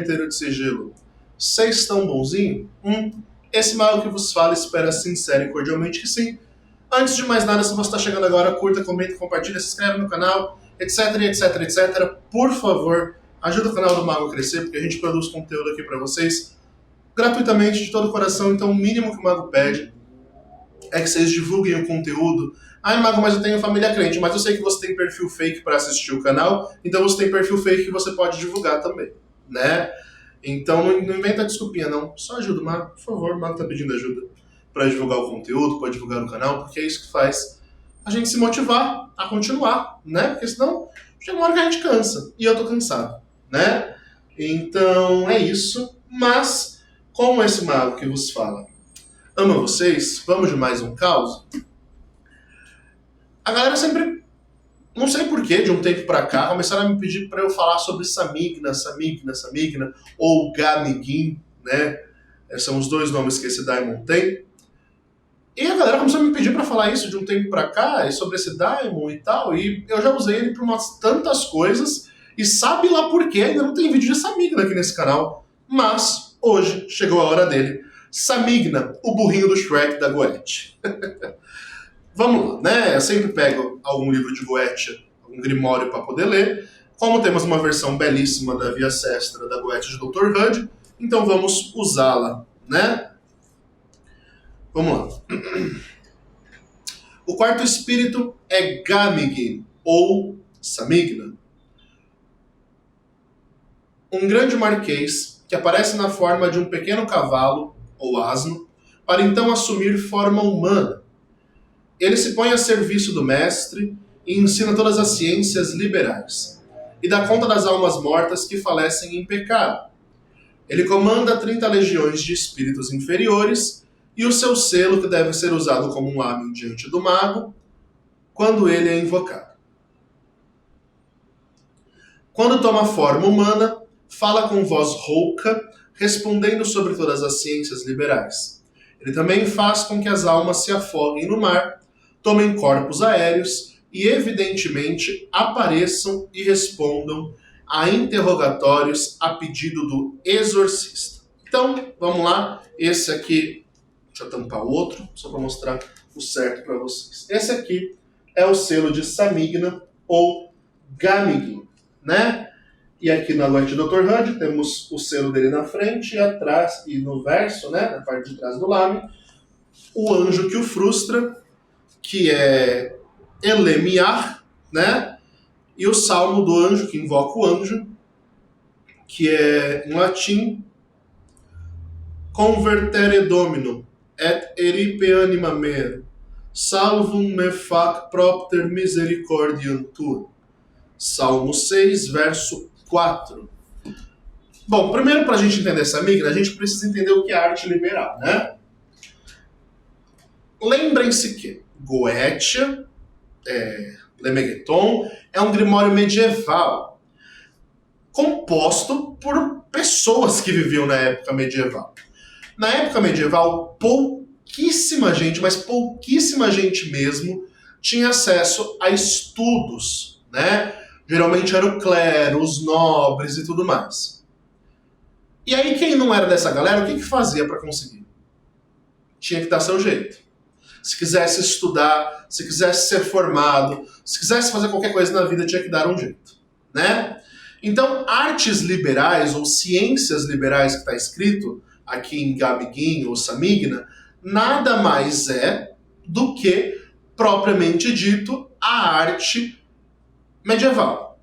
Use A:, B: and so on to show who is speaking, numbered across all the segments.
A: Correnteiro de Sigilo, vocês estão bonzinho? Esse mago que vos fala espera sincero e cordialmente que sim. Antes de mais nada, se você está chegando agora, curta, comenta, compartilha, se inscreve no canal, etc, etc, etc. Por favor, ajuda o canal do Mago a crescer, porque a gente produz conteúdo aqui para vocês gratuitamente, de todo o coração. Então o mínimo que o Mago pede é que vocês divulguem o conteúdo. Ai, Mago, mas eu tenho família crente, mas eu sei que você tem perfil fake para assistir o canal, então você tem perfil fake que você pode divulgar também, né? Então não inventa desculpinha, não. Só ajuda o Mago, por favor. O Mago tá pedindo ajuda para divulgar o conteúdo, para divulgar o canal, porque é isso que faz a gente se motivar a continuar, né? Porque senão chega uma hora que a gente cansa. E eu tô cansado, né? Então é isso. Mas, como esse Mago que vos fala ama vocês, vamos de mais um caos. A galera sempre, não sei porquê, de um tempo pra cá, começaram a me pedir pra eu falar sobre Samigna, ou Gamigin, né? São os dois nomes que esse Daimon tem. E a galera começou a me pedir pra falar isso de um tempo pra cá, e sobre esse Daimon e tal, e eu já usei ele pra umas tantas coisas, e sabe lá por quê, ainda não tem vídeo de Samigna aqui nesse canal, mas hoje chegou a hora dele. Samigna, o burrinho do Shrek da Goethe. Vamos lá, né? Eu sempre pego algum livro de Goethe, algum grimório para poder ler. Como temos uma versão belíssima da Via Sestra da Goethe de Dr. Hud, então vamos usá-la, né? Vamos lá. O quarto espírito é Gamigin, ou Samigna. Um grande marquês que aparece na forma de um pequeno cavalo, ou asno, para então assumir forma humana. Ele se põe a serviço do mestre e ensina todas as ciências liberais, e dá conta das almas mortas que falecem em pecado. Ele comanda 30 legiões de espíritos inferiores, e o seu selo, que deve ser usado como um lábio diante do mago, quando ele é invocado. Quando toma forma humana, fala com voz rouca, respondendo sobre todas as ciências liberais. Ele também faz com que as almas se afoguem no mar, tomem corpos aéreos e, evidentemente, apareçam e respondam a interrogatórios a pedido do exorcista. Então, vamos lá. Esse aqui, deixa eu tampar o outro, só para mostrar o certo para vocês. Esse aqui é o selo de Samigna, ou Gamigin, né? E aqui na Goethe Dr. Hud temos o selo dele na frente e atrás, e no verso, né, na parte de trás do lábio, o anjo que o frustra, que é Elemiar, né? E o salmo do anjo, que invoca o anjo, que é, em latim, Convertere Domino, et eripe anima mea, salvum me fac propter misericordiam tua. Salmo 6, verso 4. Bom, primeiro, para a gente entender essa migra, a gente precisa entender o que é arte liberal, né? Lembrem-se que Goethe, Le Megeton, é um grimório medieval, composto por pessoas que viviam na época medieval. Na época medieval, pouquíssima gente, mas pouquíssima gente mesmo, tinha acesso a estudos, né? Geralmente era o clero, os nobres e tudo mais. E aí quem não era dessa galera, o que fazia para conseguir? Tinha que dar seu jeito. Se quisesse estudar, se quisesse ser formado, se quisesse fazer qualquer coisa na vida, tinha que dar um jeito, né? Então, artes liberais ou ciências liberais, que está escrito aqui em Gamigin ou Samigna, nada mais é do que, propriamente dito, a arte medieval.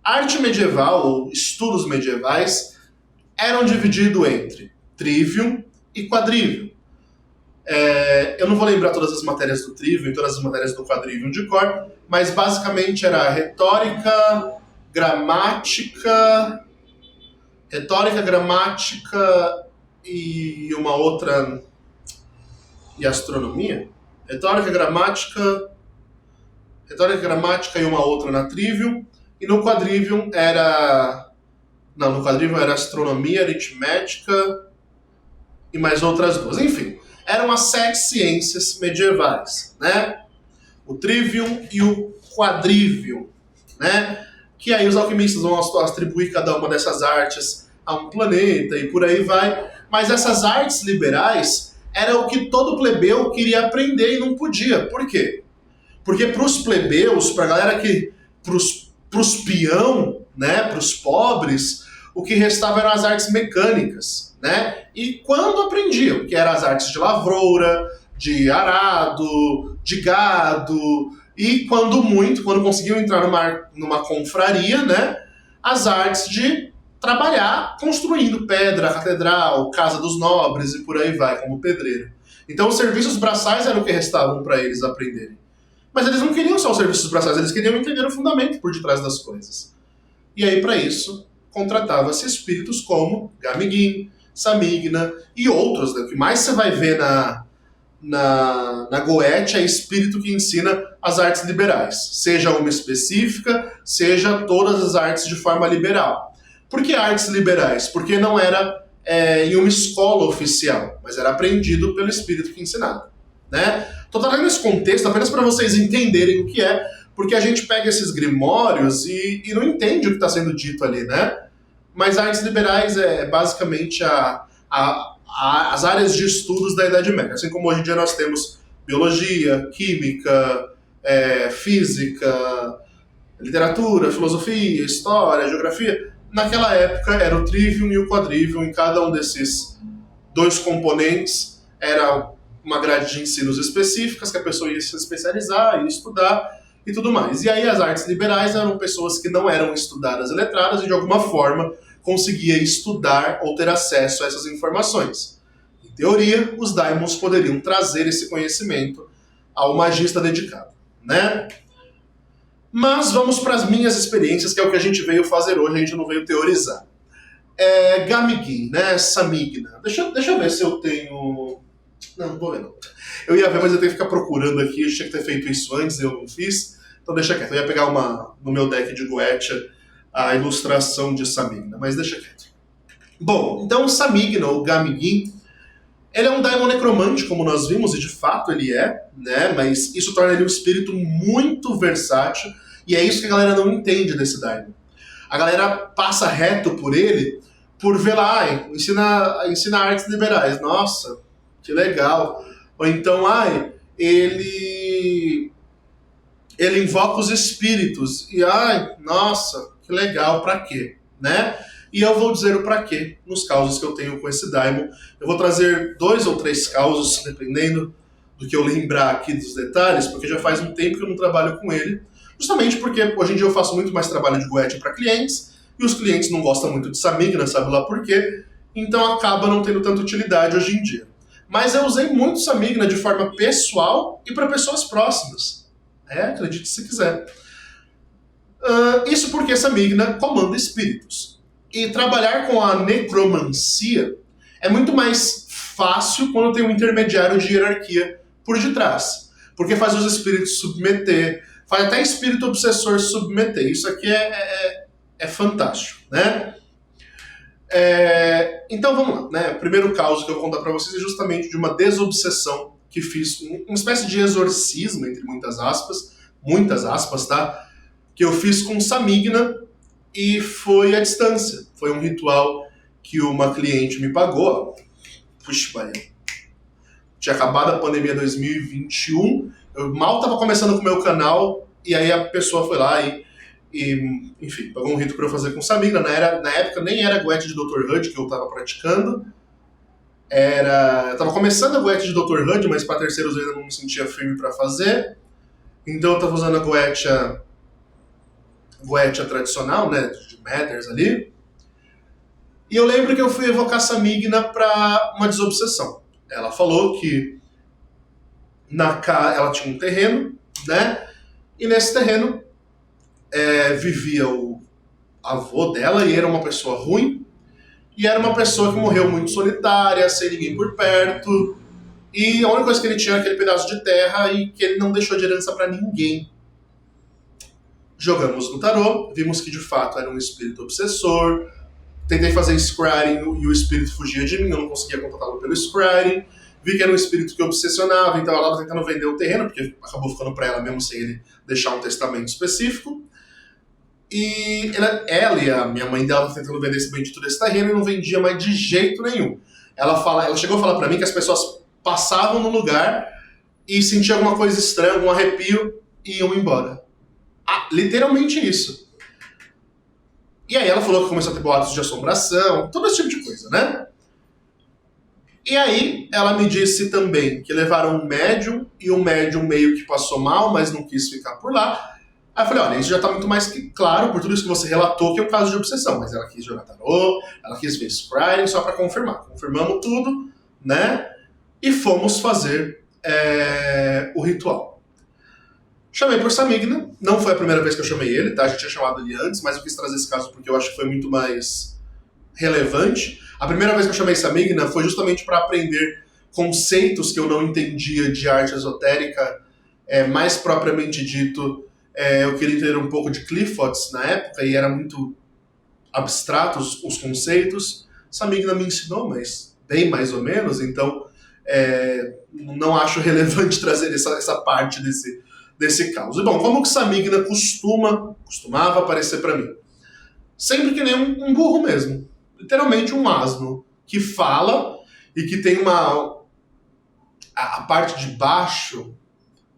A: Arte medieval, ou estudos medievais, eram divididos entre trivium e quadrivium. Eu não vou lembrar todas as matérias do trivium e todas as matérias do quadrivium de cor, mas basicamente era retórica, gramática e uma outra... e astronomia? Retórica, gramática e uma outra na trivium, e no quadrivium era... Não, no quadrivium era astronomia, aritmética e mais outras duas. Enfim, eram as 7 ciências medievais, né? O trivium e o quadrivium, né? Que aí os alquimistas vão atribuir cada uma dessas artes a um planeta e por aí vai. Mas essas artes liberais era o que todo plebeu queria aprender e não podia. Por quê? Porque para os plebeus, para a galera que... para os peão, né, para os pobres, o que restava eram as artes mecânicas, né? E quando aprendiam, que eram as artes de lavoura, de arado, de gado, e quando conseguiam entrar numa confraria, né, as artes de trabalhar construindo pedra, catedral, casa dos nobres e por aí vai, como pedreiro. Então os serviços braçais eram o que restavam para eles aprenderem. Mas eles não queriam só os serviços braçais, eles queriam entender o fundamento por detrás das coisas. E aí, para isso, contratava-se espíritos como Gamiguin, Samigna e outros, né? O que mais você vai ver na Goethe é espírito que ensina as artes liberais. Seja uma específica, seja todas as artes de forma liberal. Por que artes liberais? Porque não era em uma escola oficial, mas era aprendido pelo espírito que ensinava. Né? Estou trazendo esse contexto apenas para vocês entenderem o que é, porque a gente pega esses grimórios e não entende o que está sendo dito ali, né? Mas artes liberais é basicamente as áreas de estudos da Idade Média. Assim como hoje em dia nós temos biologia, química, física, literatura, filosofia, história, geografia. Naquela época era o trivium e o quadrivium, e cada um desses dois componentes era uma grade de ensinos específicas que a pessoa ia se especializar, ia estudar e tudo mais. E aí as artes liberais eram pessoas que não eram estudadas e letradas e de alguma forma conseguia estudar ou ter acesso a essas informações. Em teoria, os daimons poderiam trazer esse conhecimento ao magista dedicado, né? Mas vamos para as minhas experiências, que é o que a gente veio fazer hoje, a gente não veio teorizar. Gamiguin, né? Samigna. Deixa eu ver se eu tenho... Não vou ver não. Eu ia ver, mas eu tenho que ficar procurando aqui. Eu tinha que ter feito isso antes, eu não fiz. Então deixa quieto. Eu ia pegar no meu deck de Goethe a ilustração de Samigna, mas deixa quieto. Bom, então Samigna, ou Gamiguin, ele é um daimon necromante, como nós vimos, e de fato ele é, né? Mas isso torna ele um espírito muito versátil, e é isso que a galera não entende desse daimon. A galera passa reto por ele, por ver lá, ensina artes liberais. Nossa, que legal. Ou então, ele invoca os espíritos. E, nossa, que legal, pra quê? Né? E eu vou dizer o pra quê nos causos que eu tenho com esse daimon. Eu vou trazer 2 ou 3 causos, dependendo do que eu lembrar aqui dos detalhes, porque já faz um tempo que eu não trabalho com ele. Justamente porque hoje em dia eu faço muito mais trabalho de Goethe para clientes, e os clientes não gostam muito de Samigna, sabe lá por quê? Então acaba não tendo tanta utilidade hoje em dia. Mas eu usei muito Samigna de forma pessoal e para pessoas próximas. Acredite se quiser. Isso porque Samigna comanda espíritos. E trabalhar com a necromancia é muito mais fácil quando tem um intermediário de hierarquia por detrás. Porque faz os espíritos submeter, faz até espírito obsessor submeter. Isso aqui é fantástico, né? Então vamos lá, né? O primeiro caso que eu vou contar para vocês é justamente de uma desobsessão que fiz, uma espécie de exorcismo, entre muitas aspas, tá? Que eu fiz com Samigna e foi à distância. Foi um ritual que uma cliente me pagou. Puxa, Maria. Tinha acabado a pandemia 2021, eu mal estava começando com o meu canal, e aí a pessoa foi lá e enfim, pagou um rito para eu fazer com Samigna. Na época nem era Goethe de Dr. Hud que eu estava praticando. Eu estava começando a Goethe de Dr. Hud, mas para terceiros eu ainda não me sentia firme para fazer. Então eu estava usando a Goethe tradicional, né, de Matters ali. E eu lembro que eu fui evocar Samigna para uma desobsessão. Ela falou que ela tinha um terreno, né? E nesse terreno vivia o avô dela, e era uma pessoa ruim, e era uma pessoa que morreu muito solitária, sem ninguém por perto, e a única coisa que ele tinha era aquele pedaço de terra e que ele não deixou de herança para ninguém. Jogamos no tarô, vimos que de fato era um espírito obsessor, tentei fazer scrying e o espírito fugia de mim, eu não conseguia contatá-lo pelo scrying, vi que era um espírito que obsessionava, então ela estava tentando vender o terreno, porque acabou ficando para ela mesmo sem ele deixar um testamento específico. E ela e a minha mãe dela tentando vender esse bendito desse terreno e não vendia mais de jeito nenhum. Ela chegou a falar pra mim que as pessoas passavam no lugar e sentiam alguma coisa estranha, algum arrepio e iam embora. Literalmente isso. E aí ela falou que começou a ter boatos de assombração, todo esse tipo de coisa, né? E aí ela me disse também que levaram um médium e o médium meio que passou mal, mas não quis ficar por lá. Aí eu falei, olha, isso já tá muito mais que claro por tudo isso que você relatou que é o caso de obsessão. Mas ela quis jogar tarô, ela quis ver scrying só pra confirmar. Confirmamos tudo, né? E fomos fazer o ritual. Chamei por Samigna, não foi a primeira vez que eu chamei ele, tá? A gente tinha chamado ele antes, mas eu quis trazer esse caso porque eu acho que foi muito mais relevante. A primeira vez que eu chamei Samigna foi justamente para aprender conceitos que eu não entendia de arte esotérica, mais propriamente dito, eu queria entender um pouco de Cliffords na época, e era muito abstratos os conceitos. Samigna me ensinou, mas bem mais ou menos, então não acho relevante trazer essa parte desse caos. E bom, como que Samigna costumava aparecer para mim? Sempre que nem um burro mesmo. Literalmente um asno que fala e que tem a parte de baixo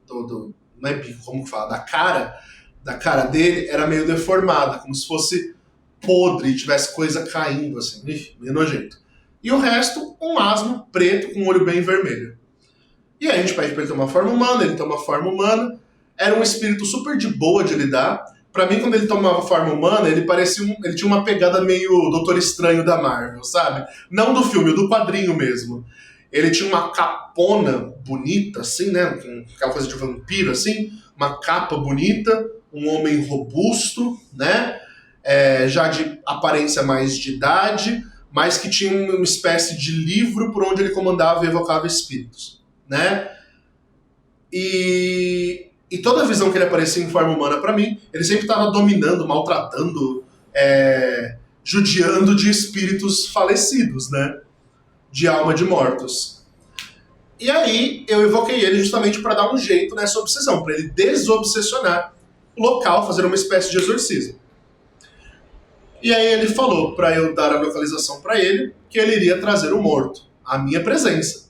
A: não é bico, como que fala, da cara dele era meio deformada, como se fosse podre e tivesse coisa caindo assim, meio nojento. E o resto, um asno preto com o olho bem vermelho. E aí a gente pede pra ele ter uma forma humana, ele tem uma forma humana, era um espírito super de boa de lidar. Pra mim, quando ele tomava forma humana, ele tinha uma pegada meio Doutor Estranho da Marvel, sabe? Não do filme, do quadrinho mesmo. Ele tinha uma capona bonita, assim, né? Com aquela coisa de vampiro, assim. Uma capa bonita, um homem robusto, né? Já de aparência mais de idade, mas que tinha uma espécie de livro por onde ele comandava e evocava espíritos, né? E toda a visão que ele aparecia em forma humana pra mim, ele sempre estava dominando, maltratando, judiando de espíritos falecidos, né? De alma de mortos. E aí eu evoquei ele justamente para dar um jeito nessa obsessão, para ele desobsessionar o local, fazer uma espécie de exorcismo. E aí ele falou para eu dar a localização para ele, que ele iria trazer o morto, à minha presença.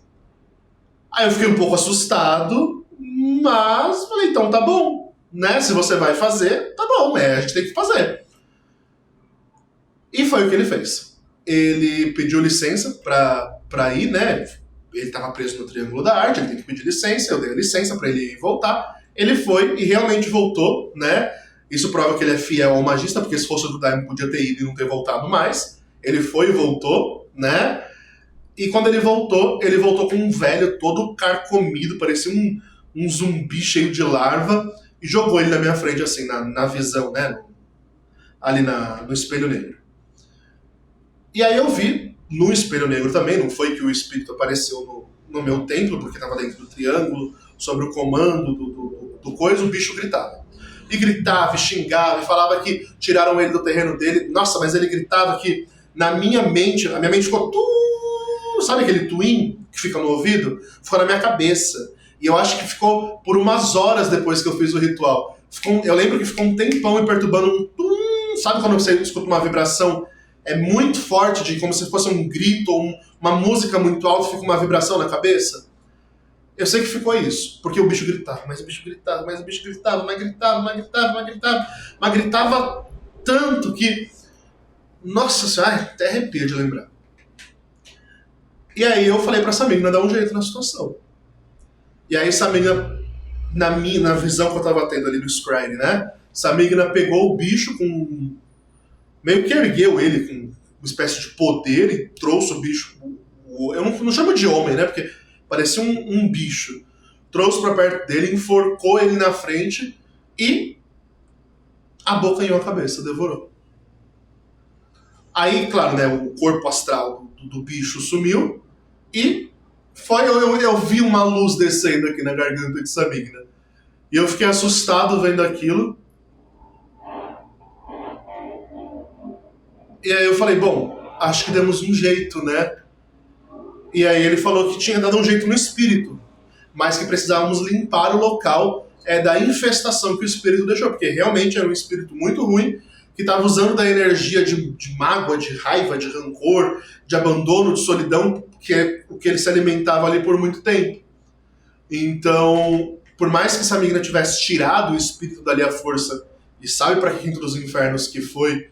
A: Aí eu fiquei um pouco assustado, mas falei, então tá bom, né? Se você vai fazer, tá bom, a gente tem que fazer. E foi o que ele fez. Ele pediu licença pra ir, né? Ele tava preso no Triângulo da Arte, ele tem que pedir licença, eu dei a licença pra ele voltar. Ele foi e realmente voltou, né? Isso prova que ele é fiel ao magista, porque se fosse o do Daimon podia ter ido e não ter voltado mais. Ele foi e voltou, né? E quando ele voltou com um velho todo carcomido, parecia um zumbi cheio de larva, e jogou ele na minha frente, assim, na visão, né? Ali no espelho negro. E aí eu vi, no espelho negro também, não foi que o espírito apareceu no meu templo, porque estava dentro do triângulo, sobre o comando do coisa, o bicho gritava. E gritava, e xingava, e falava que tiraram ele do terreno dele. Nossa, mas ele gritava que a minha mente ficou... Sabe aquele twin que fica no ouvido? Ficou na minha cabeça. E eu acho que ficou por umas horas depois que eu fiz o ritual. Eu lembro que ficou um tempão me perturbando um tum. Sabe quando você escuta uma vibração muito forte, como se fosse um grito ou uma música muito alta, fica uma vibração na cabeça? Eu sei que ficou isso, porque o bicho gritava, mas o bicho gritava, mas o bicho gritava, mas gritava, mas gritava, mas gritava, mas gritava tanto que... Nossa senhora, até arrepio de lembrar. E aí eu falei pra Samigna dar um jeito na situação. E aí Samigna, na visão que eu tava tendo ali do Scrying, né? Samigna pegou o bicho meio que ergueu ele com uma espécie de poder e trouxe o bicho... Eu não chamo de homem, né? Porque parecia um bicho. Trouxe pra perto dele, enforcou ele na frente e abocanhou a cabeça, devorou. Aí, claro, né? O corpo astral do bicho sumiu e eu vi uma luz descendo aqui na garganta de Samigna. E eu fiquei assustado vendo aquilo. E aí eu falei, bom, acho que demos um jeito, né? E aí ele falou que tinha dado um jeito no espírito, mas que precisávamos limpar o local da infestação que o espírito deixou, porque realmente era um espírito muito ruim, que estava usando da energia de mágoa, de raiva, de rancor, de abandono, de solidão, que é o que ele se alimentava ali por muito tempo. Então, por mais que essa menina tivesse tirado o espírito dali à força, e sabe para quinto dos infernos que foi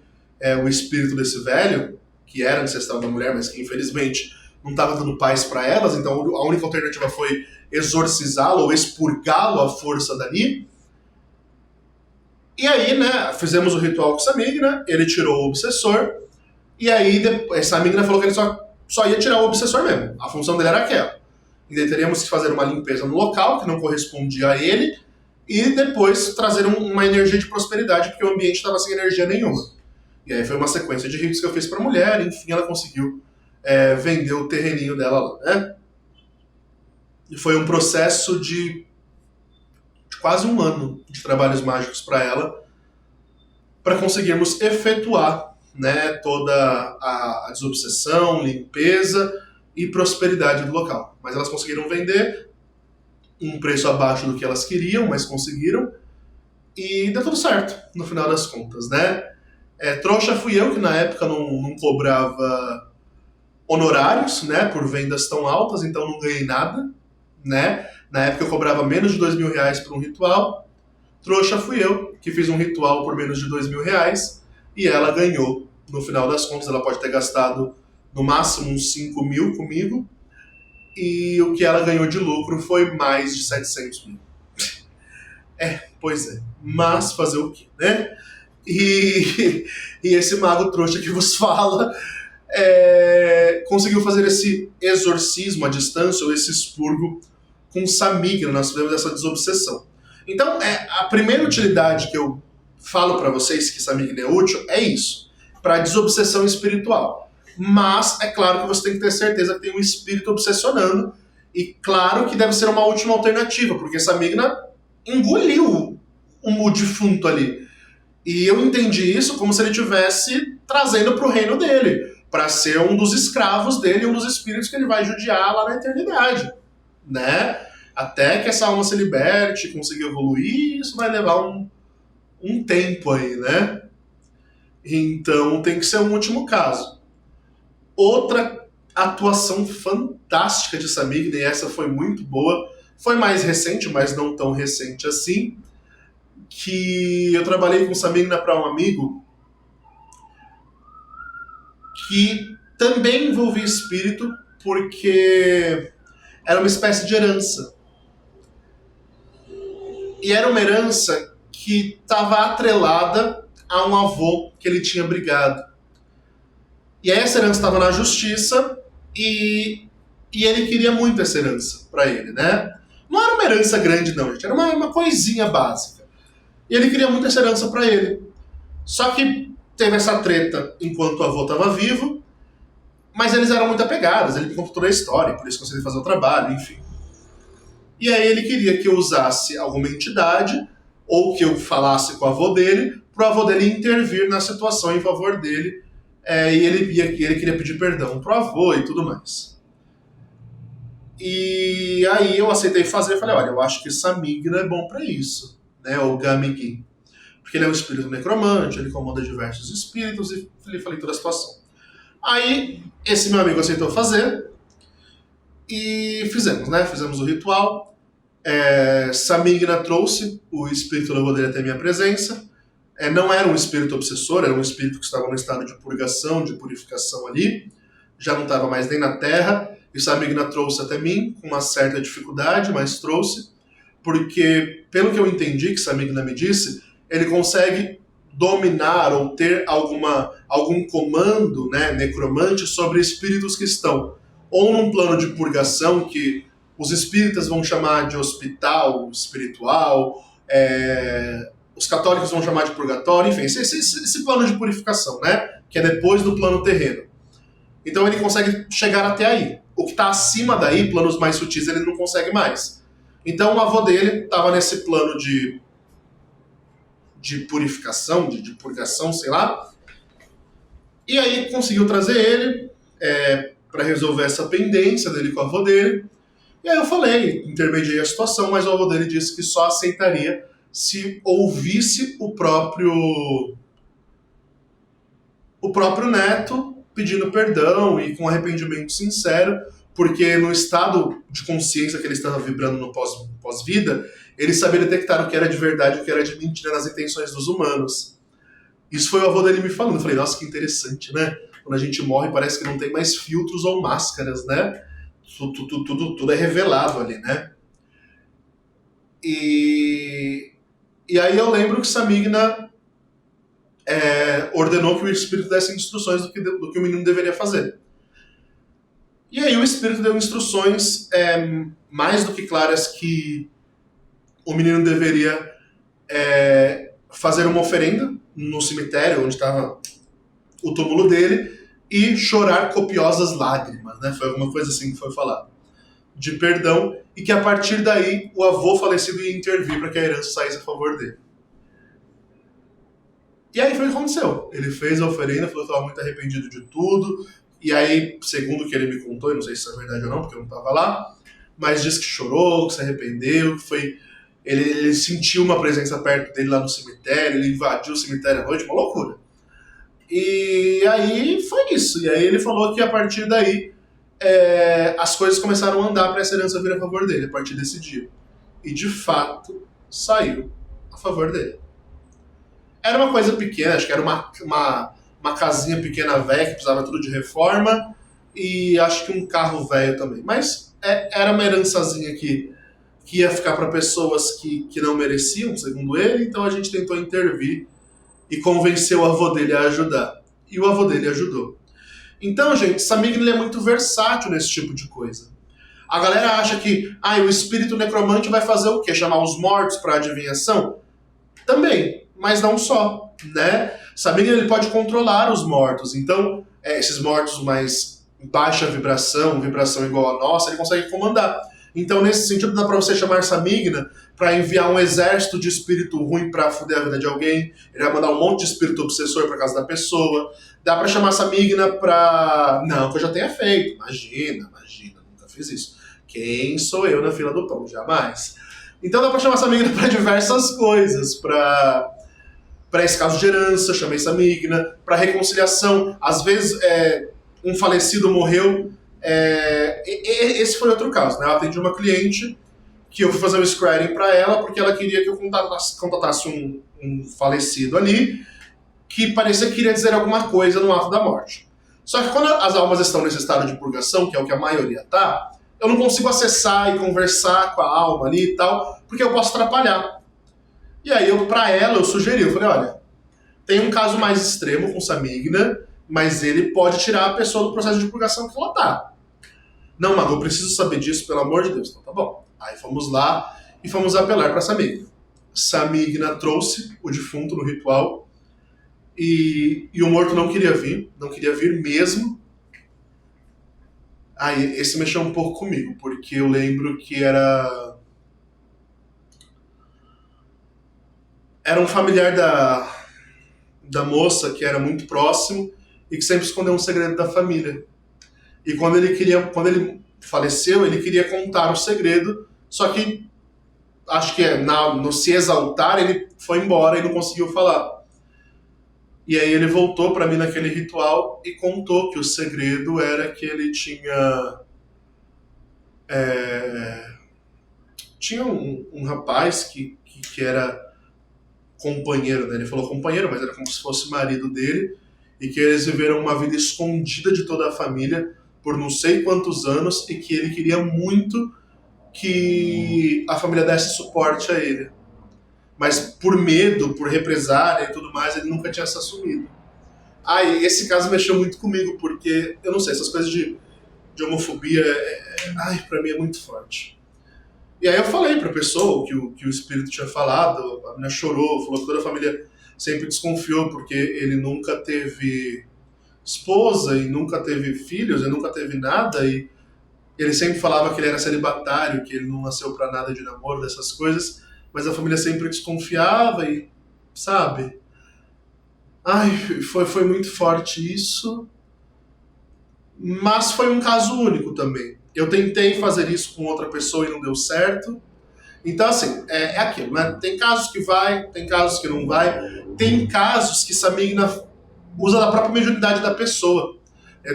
A: o espírito desse velho, que era ancestral da mulher, mas que infelizmente não estava dando paz para elas, então a única alternativa foi exorcizá-lo ou expurgá-lo à força dali. E aí, né, fizemos o ritual com essa menina, ele tirou o obsessor, e aí essa menina falou que ele só ia tirar o obsessor mesmo, a função dele era aquela. E daí teríamos que fazer uma limpeza no local, que não correspondia a ele, e depois trazer uma energia de prosperidade, porque o ambiente estava sem energia nenhuma. E aí foi uma sequência de ritos que eu fiz para a mulher, enfim, ela conseguiu vender o terreninho dela lá, né? E foi um processo de quase um ano de trabalhos mágicos para ela, para conseguirmos efetuar, né, toda a desobsessão, limpeza e prosperidade do local. Mas elas conseguiram vender um preço abaixo do que elas queriam, mas conseguiram, e deu tudo certo, no final das contas, né? Trouxa fui eu, que na época não cobrava honorários, né, por vendas tão altas, então não ganhei nada, né? Na época eu cobrava menos de R$2.000 por um ritual. Trouxa fui eu, que fiz um ritual por menos de R$2.000, e ela ganhou. No final das contas, ela pode ter gastado no máximo uns 5 mil comigo, e o que ela ganhou de lucro foi mais de 700 mil. Pois é. Mas fazer o quê, né? E esse mago trouxa que vos fala conseguiu fazer esse exorcismo à distância, ou esse expurgo com Samigna. Nós fizemos essa desobsessão. Então, a primeira utilidade que eu falo para vocês que Samigna é útil é isso, para desobsessão espiritual. Mas é claro que você tem que ter certeza que tem um espírito obsessionando, e claro que deve ser uma última alternativa, porque Samigna engoliu o defunto ali. E eu entendi isso como se ele estivesse trazendo para o reino dele, para ser um dos escravos dele, um dos espíritos que ele vai judiar lá na eternidade, né? Até que essa alma se liberte, consiga evoluir, isso vai levar um tempo aí, né? Então tem que ser um último caso. Outra atuação fantástica de Samigna, e essa foi muito boa, foi mais recente, mas não tão recente assim, que eu trabalhei com Samigna para um amigo que também envolvia espírito, porque era uma espécie de herança. E era uma herança que estava atrelada a um avô que ele tinha brigado. E aí essa herança estava na justiça, e ele queria muito essa herança para ele, né? Não era uma herança grande não, gente, era uma coisinha básica. E ele queria muito essa herança para ele. Só que teve essa treta enquanto o avô estava vivo, mas eles eram muito apegados, ele me contou toda a história, por isso consegui fazer o trabalho, enfim. E aí ele queria que eu usasse alguma entidade, ou que eu falasse com o avô dele, para o avô dele intervir na situação em favor dele, e ele queria pedir perdão pro avô e tudo mais. E aí eu aceitei fazer, falei, olha, eu acho que Samigna é bom para isso, né, o Gamigin. Porque ele é um espírito necromante, ele comanda diversos espíritos, e falei toda a situação. Aí, esse meu amigo aceitou fazer, e fizemos, né? Fizemos o ritual. Samigna trouxe o espírito do avô dele até minha presença. Não era um espírito obsessor, era um espírito que estava no estado de purgação, de purificação ali. Já não estava mais nem na Terra. E Samigna trouxe até mim, com uma certa dificuldade, mas trouxe. Porque, pelo que eu entendi que Samigna me disse, ele consegue dominar ou ter algum comando, né, necromante sobre espíritos que estão ou num plano de purgação, que os espíritas vão chamar de hospital espiritual, os católicos vão chamar de purgatório, enfim, esse plano de purificação, né, que é depois do plano terreno. Então ele consegue chegar até aí. O que está acima daí, planos mais sutis, ele não consegue mais. Então o avô dele estava nesse plano de purificação, de purgação, sei lá. E aí conseguiu trazer ele para resolver essa pendência dele com o avô dele. E aí eu falei, intermediei a situação, mas o avô dele disse que só aceitaria se ouvisse o próprio o próprio neto pedindo perdão e com arrependimento sincero, porque no estado de consciência que ele estava vibrando no pós-vida, ele sabia detectar o que era de verdade e o que era de mentira nas intenções dos humanos. Isso foi o avô dele me falando. Eu falei, nossa, que interessante, né? Quando a gente morre parece que não tem mais filtros ou máscaras, né? Tudo é revelado ali, né? E aí eu lembro que Samigna ordenou que o espírito desse instruções do que o menino deveria fazer. E aí o espírito deu instruções mais do que claras que o menino deveria fazer uma oferenda no cemitério onde estava o túmulo dele e chorar copiosas lágrimas, né? Foi alguma coisa assim que foi falado, de perdão, e que a partir daí o avô falecido ia intervir para que a herança saísse a favor dele. E aí foi o que aconteceu. Ele fez a oferenda, falou que estava muito arrependido de tudo, e aí, segundo o que ele me contou, eu não sei se isso é verdade ou não, porque eu não estava lá, mas disse que chorou, que se arrependeu, que foi... Ele sentiu uma presença perto dele lá no cemitério, ele invadiu o cemitério à noite, uma loucura. E aí foi isso. E aí ele falou que a partir daí as coisas começaram a andar para essa herança vir a favor dele, a partir desse dia. E de fato saiu a favor dele. Era uma coisa pequena, acho que era uma casinha pequena velha que precisava tudo de reforma e acho que um carro velho também. Mas era uma herançazinha que ia ficar para pessoas que não mereciam, segundo ele, então a gente tentou intervir e convenceu o avô dele a ajudar. E o avô dele ajudou. Então, gente, Samigna é muito versátil nesse tipo de coisa. A galera acha que o espírito necromante vai fazer o quê? Chamar os mortos para adivinhação? Também, mas não só, né? Samigna ele pode controlar os mortos. Então, esses mortos mais baixa vibração igual a nossa, ele consegue comandar. Então, nesse sentido, dá pra você chamar Samigna pra enviar um exército de espírito ruim pra fuder a vida de alguém. Ele vai mandar um monte de espírito obsessor pra casa da pessoa. Dá pra chamar Samigna pra... Não, que eu já tenha feito. Imagina, nunca fiz isso. Quem sou eu na fila do pão? Jamais. Então dá pra chamar Samigna pra diversas coisas. Pra esse caso de herança, chamei Samigna. Pra reconciliação. Às vezes, um falecido morreu... esse foi outro caso, né? Eu atendi uma cliente que eu fui fazer um screening para ela porque ela queria que eu contatasse um falecido ali que parecia que queria dizer alguma coisa no ato da morte. Só que quando as almas estão nesse estado de purgação, que é o que a maioria tá, eu não consigo acessar e conversar com a alma ali e tal, porque eu posso atrapalhar. E aí, pra ela, eu sugeri, eu falei, olha, tem um caso mais extremo com Samigna, mas ele pode tirar a pessoa do processo de purgação que ela tá. Não, Mago, eu preciso saber disso, pelo amor de Deus. Então tá bom. Aí fomos lá e fomos apelar para Samigna. Samigna trouxe o defunto no ritual e o morto não queria vir mesmo. Aí esse mexeu um pouco comigo, porque eu lembro que era um familiar da moça que era muito próximo e que sempre escondeu um segredo da família. E quando ele faleceu, ele queria contar o segredo, só que acho que no se exaltar, ele foi embora e não conseguiu falar. E aí ele voltou para mim naquele ritual e contou que o segredo era que ele tinha um rapaz que era companheiro, né? Ele falou companheiro, mas era como se fosse marido dele, e que eles viveram uma vida escondida de toda a família por não sei quantos anos e que ele queria muito que a família desse suporte a ele. Mas por medo, por represália e tudo mais, ele nunca tinha se assumido. E esse caso mexeu muito comigo, porque, eu não sei, essas coisas de homofobia, pra mim é muito forte. E aí eu falei pra pessoa que o espírito tinha falado, a menina chorou, falou que toda a família sempre desconfiou, porque ele nunca teve esposa e nunca teve filhos e nunca teve nada, e ele sempre falava que ele era celibatário, que ele não nasceu pra nada de namoro, dessas coisas, mas a família sempre desconfiava e, sabe? Foi muito forte isso, mas foi um caso único também. Eu tentei fazer isso com outra pessoa e não deu certo. Então, assim, é aquilo, né? Tem casos que vai, tem casos que não vai. Tem casos que Samigna usa da própria mediunidade da pessoa.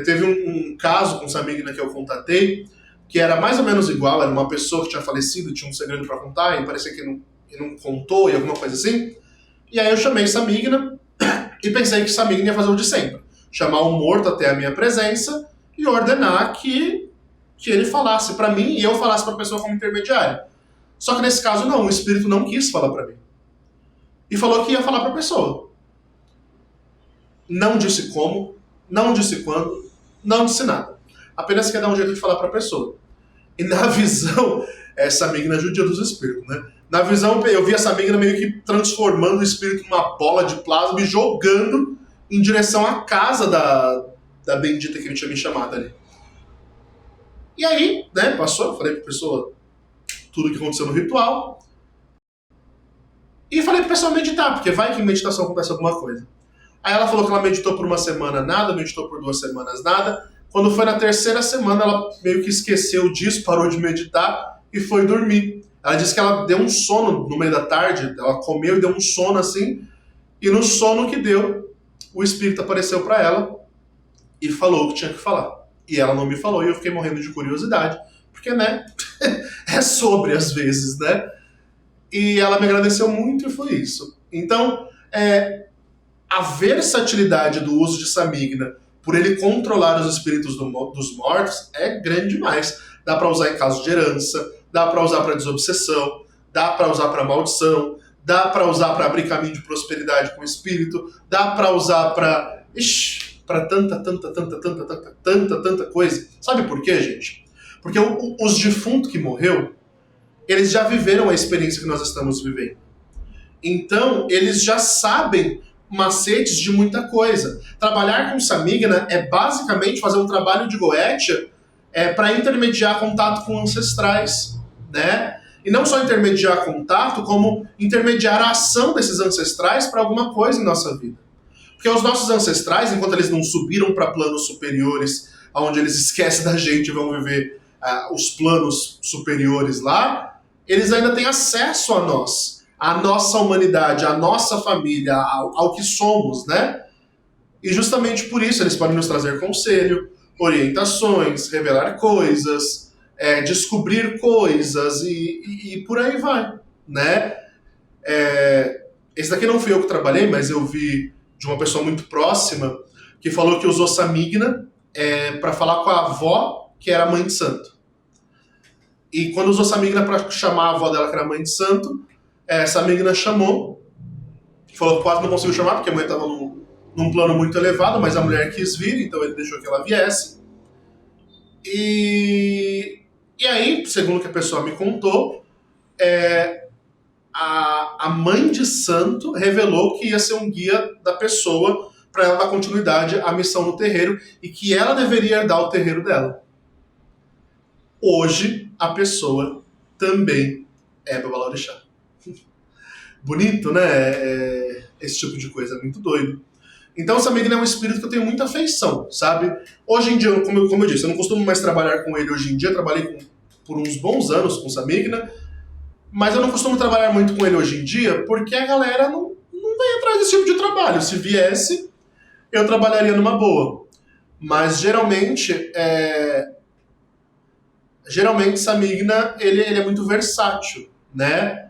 A: Teve um caso com Samigna que eu contatei, que era mais ou menos igual, era uma pessoa que tinha falecido, tinha um segredo para contar, e parecia que não contou, e alguma coisa assim. E aí eu chamei Samigna, e pensei que Samigna ia fazer o de sempre. Chamar um morto até a minha presença, e ordenar que ele falasse para mim, e eu falasse para a pessoa como intermediário. Só que nesse caso não, o espírito não quis falar para mim. E falou que ia falar para a pessoa. Não disse como, não disse quando, não disse nada. Apenas quer dar um jeito de falar para a pessoa. E na visão, essa Samigna é judia dos espíritos, né? Na visão, eu vi essa Samigna meio que transformando o espírito numa bola de plasma e jogando em direção à casa da bendita que ele tinha me chamado ali. E aí, né, passou, eu falei pra pessoa tudo que aconteceu no ritual. E falei pra pessoa meditar, porque vai que em meditação acontece alguma coisa. Aí ela falou que ela meditou por uma semana nada, meditou por 2 semanas nada. Quando foi na 3ª semana, ela meio que esqueceu disso, parou de meditar e foi dormir. Ela disse que ela deu um sono no meio da tarde, ela comeu e deu um sono assim, e no sono que deu, o espírito apareceu para ela e falou o que tinha que falar. E ela não me falou, e eu fiquei morrendo de curiosidade, porque, né, é sobre às vezes, né? E ela me agradeceu muito e foi isso. Então, a versatilidade do uso de Samigna, por ele controlar os espíritos dos mortos, é grande demais. Dá para usar em casos de herança, dá para usar para desobsessão, dá para usar para maldição, dá para usar para abrir caminho de prosperidade com o espírito, dá para usar para tanta coisa. Sabe por quê, gente? Porque os defuntos que morreu, eles já viveram a experiência que nós estamos vivendo. Então, eles já sabem macetes de muita coisa. Trabalhar com Samigna é basicamente fazer um trabalho de Goetia para intermediar contato com ancestrais, né? E não só intermediar contato, como intermediar a ação desses ancestrais para alguma coisa em nossa vida. Porque os nossos ancestrais, enquanto eles não subiram para planos superiores, onde eles esquecem da gente e vão viver os planos superiores lá, eles ainda têm acesso a nós, à nossa humanidade, à nossa família, ao que somos, né? E justamente por isso eles podem nos trazer conselho, orientações, revelar coisas, descobrir coisas e por aí vai, né? Esse daqui não fui eu que trabalhei, mas eu vi de uma pessoa muito próxima que falou que usou Samigna para falar com a avó, que era mãe de santo. E quando usou Samigna para chamar a avó dela, que era mãe de santo, Samigna chamou, falou que quase não conseguiu chamar, porque a mãe estava num plano muito elevado, mas a mulher quis vir, então ele deixou que ela viesse. E aí, segundo o que a pessoa me contou, a mãe de santo revelou que ia ser um guia da pessoa para ela dar continuidade à missão no terreiro e que ela deveria herdar o terreiro dela. Hoje, a pessoa também é Babalorixá. Bonito, né? Esse tipo de coisa, é muito doido. Então, Samigna é um espírito que eu tenho muita afeição, sabe? Hoje em dia, como eu disse, eu não costumo mais trabalhar com ele hoje em dia, trabalhei por uns bons anos com Samigna, mas eu não costumo trabalhar muito com ele hoje em dia porque a galera não vem atrás desse tipo de trabalho. Se viesse, eu trabalharia numa boa. Mas geralmente Samigna, ele é muito versátil, né?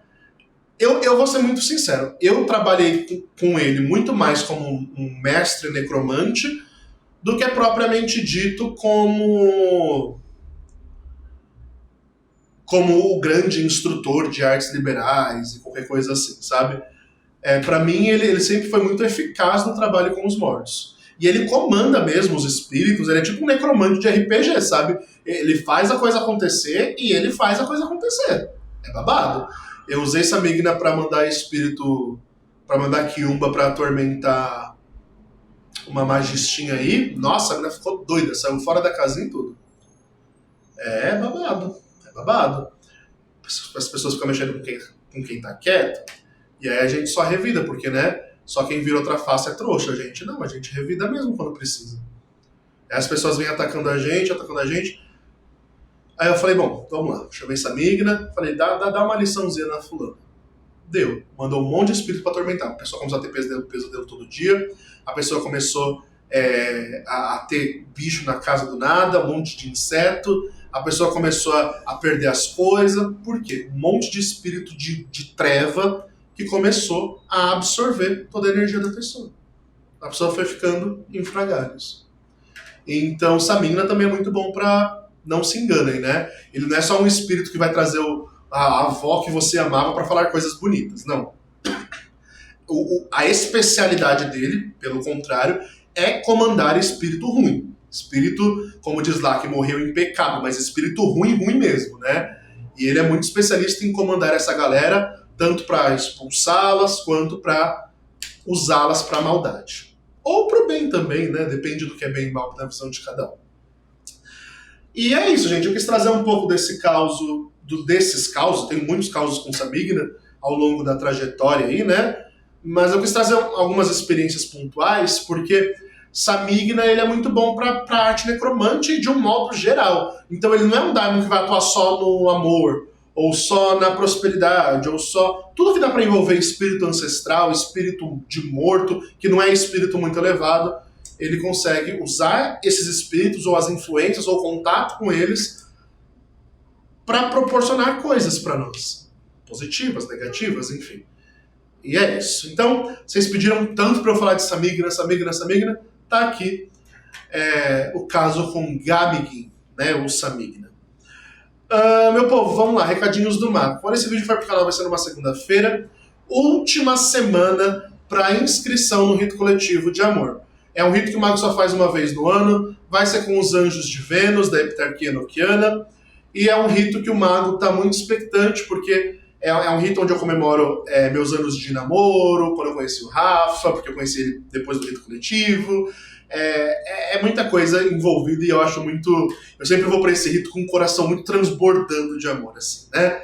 A: Eu vou ser muito sincero, eu trabalhei com ele muito mais como um mestre necromante do que propriamente dito como o grande instrutor de artes liberais e qualquer coisa assim, sabe? Para mim, ele sempre foi muito eficaz no trabalho com os mortos. E ele comanda mesmo os espíritos, ele é tipo um necromante de RPG, sabe? Ele faz a coisa acontecer e ele faz a coisa acontecer. É babado. Eu usei Samigna para mandar espírito, para mandar Quiumba para atormentar uma magistinha aí. Nossa, a menina ficou doida, saiu fora da casinha e tudo. É babado. As pessoas ficam mexendo com quem tá quieto, e aí a gente só revida, porque, né, só quem vira outra face é trouxa, gente. Não, a gente revida mesmo quando precisa. Aí as pessoas vêm atacando a gente. Aí eu falei, bom, vamos lá. Chamei Samigna, falei, dá uma liçãozinha na fulana. Deu. Mandou um monte de espírito para atormentar. A pessoa começou a ter pesadelo todo dia, a pessoa começou a ter bicho na casa do nada, um monte de inseto, a pessoa começou a perder as coisas. Por quê? Um monte de espírito de treva que começou a absorver toda a energia da pessoa. A pessoa foi ficando em frangalhos. Então, Samigna também é muito bom para não se enganem, né? Ele não é só um espírito que vai trazer a avó que você amava para falar coisas bonitas, não. A especialidade dele, pelo contrário, é comandar espírito ruim. Espírito, como diz lá, que morreu em pecado, mas espírito ruim, ruim mesmo, né? E ele é muito especialista em comandar essa galera, tanto para expulsá-las, quanto para usá-las para maldade. Ou para o bem também, né? Depende do que é bem e mal na visão de cada um. E é isso, gente. Eu quis trazer um pouco desse causo, desses causos, tem muitos causos com Samigna ao longo da trajetória aí, né? Mas eu quis trazer algumas experiências pontuais, porque Samigna ele é muito bom para arte necromante de um modo geral. Então ele não é um daimon que vai atuar só no amor, ou só na prosperidade, ou só... Tudo que dá para envolver espírito ancestral, espírito de morto, que não é espírito muito elevado, ele consegue usar esses espíritos, ou as influências, ou contato com eles, para proporcionar coisas para nós. Positivas, negativas, enfim. E é isso. Então, vocês pediram tanto para eu falar de Samigna, tá aqui o caso com Gamigin, né, o Samigna. Meu povo, vamos lá, recadinhos do mago. Quando esse vídeo for pro canal vai ser numa segunda-feira, última semana para inscrição no rito coletivo de amor. É um rito que o mago só faz uma vez no ano, vai ser com os anjos de Vênus, da Heptarquia Enoquiana, e é um rito que o mago está muito expectante, porque é um rito onde eu comemoro meus anos de namoro, quando eu conheci o Rafa, porque eu conheci ele depois do rito coletivo. É muita coisa envolvida e eu acho muito... Eu sempre vou para esse rito com o coração muito transbordando de amor, assim, né?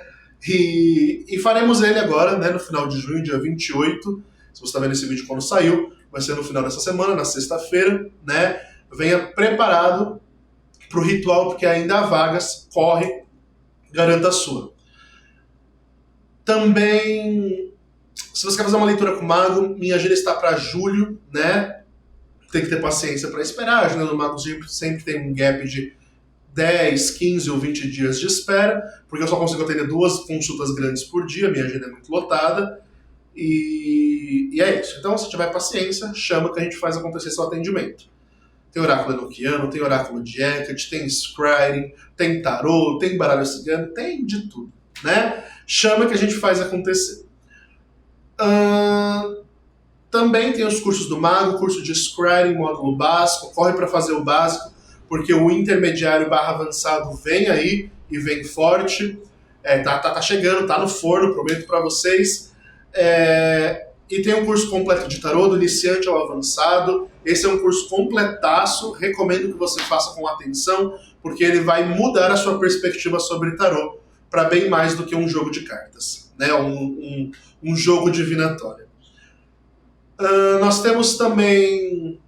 A: E faremos ele agora, né, no final de junho, dia 28. Se você está vendo esse vídeo quando saiu, vai ser no final dessa semana, na sexta-feira, né? Venha preparado para o ritual, porque ainda há vagas, corre, garanta a sua. Também, se você quer fazer uma leitura com o mago, minha agenda está para julho, né? Tem que ter paciência para esperar. A agenda do mago sempre tem um gap de 10, 15 ou 20 dias de espera, porque eu só consigo atender 2 consultas grandes por dia, minha agenda é muito lotada. E é isso. Então, se tiver paciência, chama que a gente faz acontecer seu atendimento. Tem oráculo enoquiano, tem oráculo de Hecate, tem scrying, tem tarô, tem baralho cigano, tem de tudo, né? Chama que a gente faz acontecer. Também tem os cursos do mago, curso de scrying, módulo básico, corre para fazer o básico, porque o intermediário / avançado vem aí e vem forte. Tá chegando, tá no forno, prometo para vocês. E tem um curso completo de tarô, do iniciante ao avançado. Esse é um curso completaço, recomendo que você faça com atenção, porque ele vai mudar a sua perspectiva sobre tarô para bem mais do que um jogo de cartas, né? Um jogo divinatório. Nós temos também...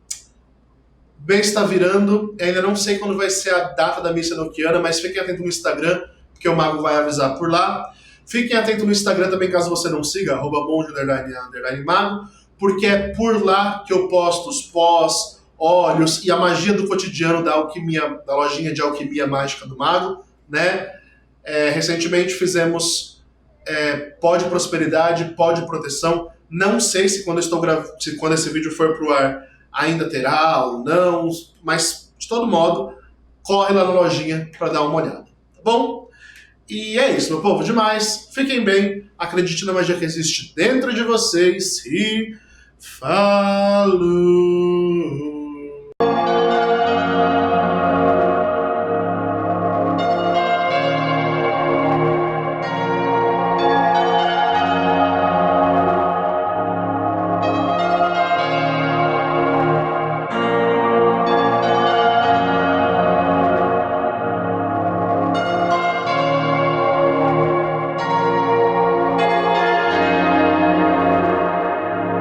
A: Bem está virando, ainda não sei quando vai ser a data da missa enoquiana, mas fiquem atentos no Instagram, porque o mago vai avisar por lá. Fiquem atentos no Instagram também, caso você não siga, @monge_mago, porque é por lá que eu posto os pós, óleos e a magia do cotidiano da alquimia, da lojinha de alquimia mágica do mago, né? Recentemente fizemos pó de prosperidade, pó de proteção. Não sei se quando esse vídeo for pro ar ainda terá ou não, mas de todo modo, corre lá na lojinha para dar uma olhada, tá bom? E é isso, meu povo, demais. Fiquem bem, acredite na magia que existe dentro de vocês e falou!